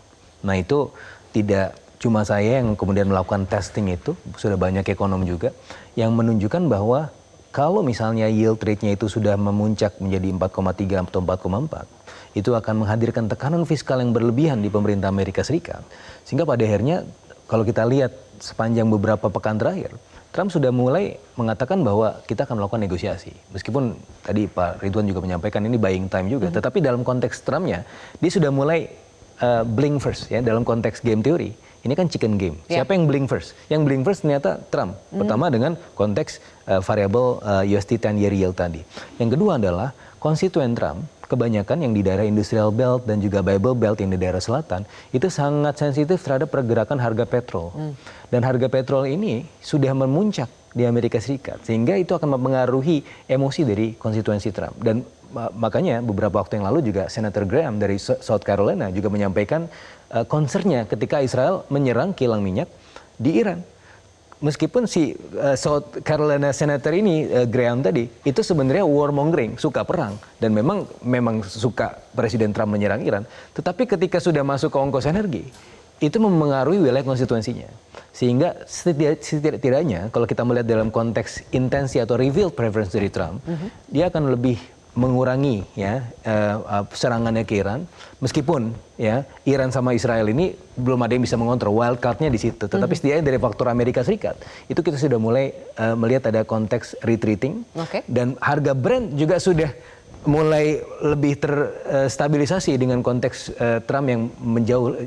Nah itu tidak cuma saya yang kemudian melakukan testing itu, sudah banyak ekonom juga, yang menunjukkan bahwa kalau misalnya yield rate-nya itu sudah memuncak menjadi 4,3 atau 4,4, itu akan menghadirkan tekanan fiskal yang berlebihan di pemerintah Amerika Serikat. Sehingga pada akhirnya kalau kita lihat sepanjang beberapa pekan terakhir, Trump sudah mulai mengatakan bahwa kita akan melakukan negosiasi. Meskipun tadi Pak Ridwan juga menyampaikan ini buying time juga, tetapi dalam konteks Trumpnya, dia sudah mulai blink first ya dalam konteks game teori. Ini kan chicken game. Siapa yang blink first? Yang blink first ternyata Trump. Pertama dengan konteks variabel USD 10-year yield tadi. Yang kedua adalah konstituen Trump, kebanyakan yang di daerah Industrial Belt dan juga Bible Belt yang di daerah selatan, itu sangat sensitif terhadap pergerakan harga petrol. Dan harga petrol ini sudah memuncak di Amerika Serikat, sehingga itu akan mempengaruhi emosi dari konstituensi Trump. Dan makanya beberapa waktu yang lalu juga Senator Graham dari South Carolina juga menyampaikan concernnya ketika Israel menyerang kilang minyak di Iran. Meskipun si South Carolina Senator ini Graham tadi itu sebenarnya warmongering, suka perang dan memang suka Presiden Trump menyerang Iran, tetapi ketika sudah masuk ke ongkos energi itu mempengaruhi wilayah konstituensinya. Sehingga setidaknya kalau kita melihat dalam konteks intensi atau revealed preference dari Trump, dia akan lebih mengurangi ya serangannya ke Iran, meskipun ya Iran sama Israel ini belum ada yang bisa mengontrol, wild card-nya di situ. Tetapi setidaknya dari faktor Amerika Serikat itu kita sudah mulai melihat ada konteks retreating, dan harga Brent juga sudah mulai lebih terstabilisasi dengan konteks Trump yang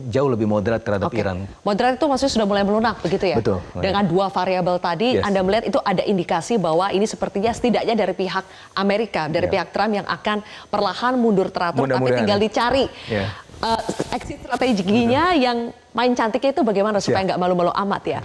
jauh lebih moderat terhadap Iran.
Moderat itu maksudnya sudah mulai melunak begitu ya?
Betul.
Dengan dua variabel tadi, Anda melihat itu ada indikasi bahwa ini sepertinya setidaknya dari pihak Amerika, dari pihak Trump yang akan perlahan mundur teratur, tapi tinggal dicari exit strateginya yang main cantiknya itu bagaimana supaya nggak malu-malu amat ya.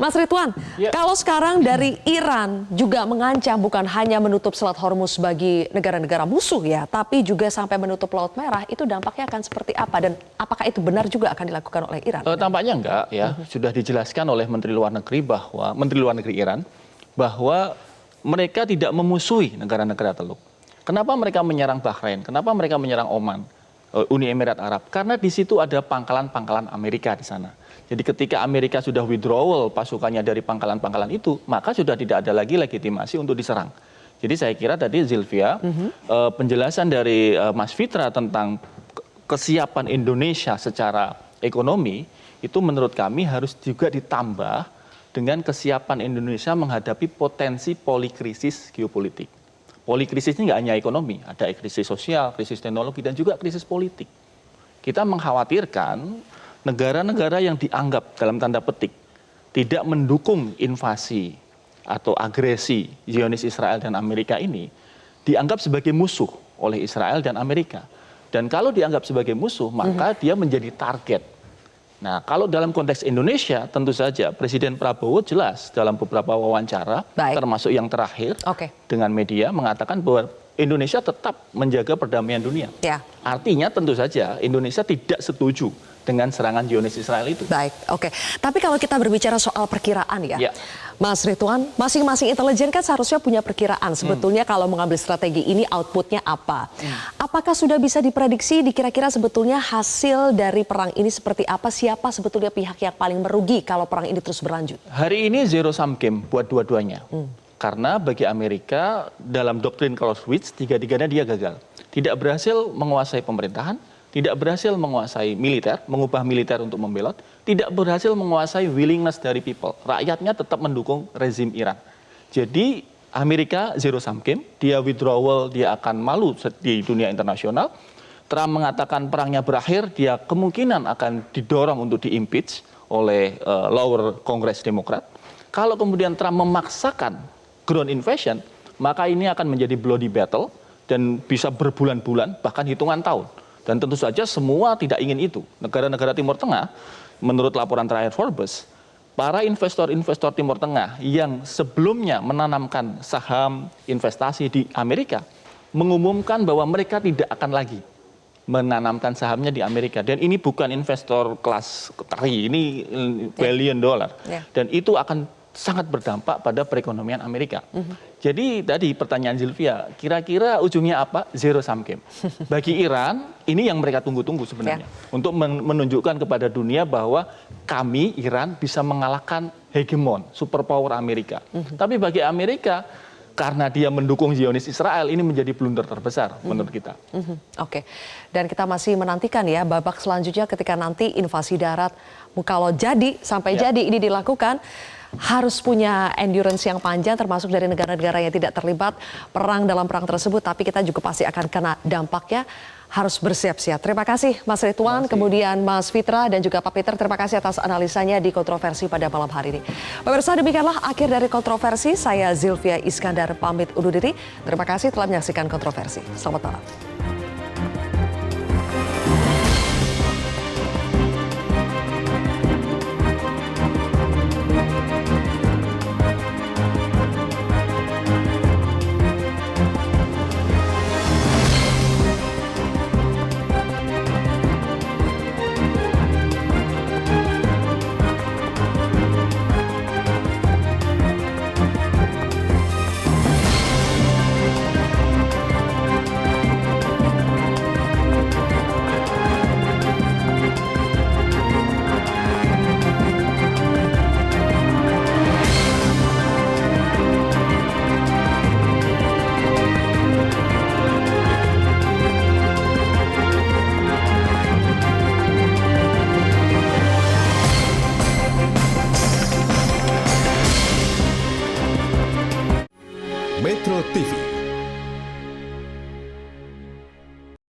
Mas Ridwan, kalau sekarang dari Iran juga mengancam bukan hanya menutup Selat Hormuz bagi negara-negara musuh ya, tapi juga sampai menutup Laut Merah, itu dampaknya akan seperti apa dan apakah itu benar juga akan dilakukan oleh Iran?
Tampaknya enggak ya, sudah dijelaskan oleh Menteri Luar Negeri Iran bahwa mereka tidak memusuhi negara-negara Teluk. Kenapa mereka menyerang Bahrain? Kenapa mereka menyerang Oman? Uni Emirat Arab, karena di situ ada pangkalan-pangkalan Amerika di sana. Jadi ketika Amerika sudah withdrawal pasukannya dari pangkalan-pangkalan itu, maka sudah tidak ada lagi legitimasi untuk diserang. Jadi saya kira tadi Sylvia, penjelasan dari Mas Fitra tentang kesiapan Indonesia secara ekonomi, itu menurut kami harus juga ditambah dengan kesiapan Indonesia menghadapi potensi polikrisis geopolitik. Polikrisis ini nggak hanya ekonomi, ada krisis sosial, krisis teknologi, dan juga krisis politik. Kita mengkhawatirkan negara-negara yang dianggap dalam tanda petik tidak mendukung invasi atau agresi Zionis Israel dan Amerika ini dianggap sebagai musuh oleh Israel dan Amerika. Dan kalau dianggap sebagai musuh, maka dia menjadi target. Nah, kalau dalam konteks Indonesia, tentu saja Presiden Prabowo jelas dalam beberapa wawancara, termasuk yang terakhir dengan media, mengatakan bahwa Indonesia tetap menjaga perdamaian dunia. Artinya tentu saja Indonesia tidak setuju dengan serangan Zionis Israel itu.
Baik, tapi kalau kita berbicara soal perkiraan ya, Mas Ridwan, masing-masing intelijen kan seharusnya punya perkiraan sebetulnya kalau mengambil strategi ini outputnya apa. Apakah sudah bisa diprediksi kira-kira sebetulnya hasil dari perang ini seperti apa, siapa sebetulnya pihak yang paling merugi kalau perang ini terus berlanjut?
Hari ini zero sum game buat dua-duanya. Karena bagi Amerika dalam doktrin Clausewitz, tiga-tiganya dia gagal. Tidak berhasil menguasai pemerintahan, tidak berhasil menguasai militer, mengubah militer untuk membelot, tidak berhasil menguasai willingness dari people. Rakyatnya tetap mendukung rezim Iran. Jadi Amerika zero sum game, dia withdrawal, dia akan malu di dunia internasional. Trump mengatakan perangnya berakhir, dia kemungkinan akan didorong untuk di-impeach oleh lower Kongres Demokrat. Kalau kemudian Trump memaksakan ground invasion, maka ini akan menjadi bloody battle. dan bisa berbulan-bulan bahkan hitungan tahun. Dan tentu saja semua tidak ingin itu. Negara-negara Timur Tengah, menurut laporan terakhir Forbes, para investor-investor Timur Tengah yang sebelumnya menanamkan saham investasi di Amerika mengumumkan bahwa mereka tidak akan lagi menanamkan sahamnya di Amerika. Dan ini bukan investor kelas teri, ini billion dollar. Dan itu akan sangat berdampak pada perekonomian Amerika. Jadi tadi pertanyaan Zilvia, kira-kira ujungnya apa? Zero sum game. Bagi Iran, ini yang mereka tunggu-tunggu sebenarnya. Untuk menunjukkan kepada dunia bahwa kami, Iran, bisa mengalahkan hegemon, superpower Amerika. Tapi bagi Amerika, karena dia mendukung Zionis Israel, ini menjadi blunder terbesar menurut kita.
Oke, dan kita masih menantikan ya babak selanjutnya ketika nanti invasi darat, kalau jadi, sampai jadi ini dilakukan, harus punya endurance yang panjang termasuk dari negara-negara yang tidak terlibat dalam perang tersebut, tapi kita juga pasti akan kena dampaknya, harus bersiap-siap. Terima kasih Mas Ridwan, kemudian Mas Fitra dan juga Pak Peter, terima kasih atas analisanya di kontroversi pada malam hari ini. Pemirsa, demikianlah akhir dari kontroversi. Saya Zilvia Iskandar pamit undur diri. Terima kasih telah menyaksikan kontroversi. Selamat malam.
Metro TV.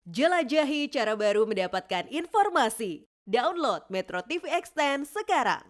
Jelajahi cara baru mendapatkan informasi. Download Metro TV Extend sekarang.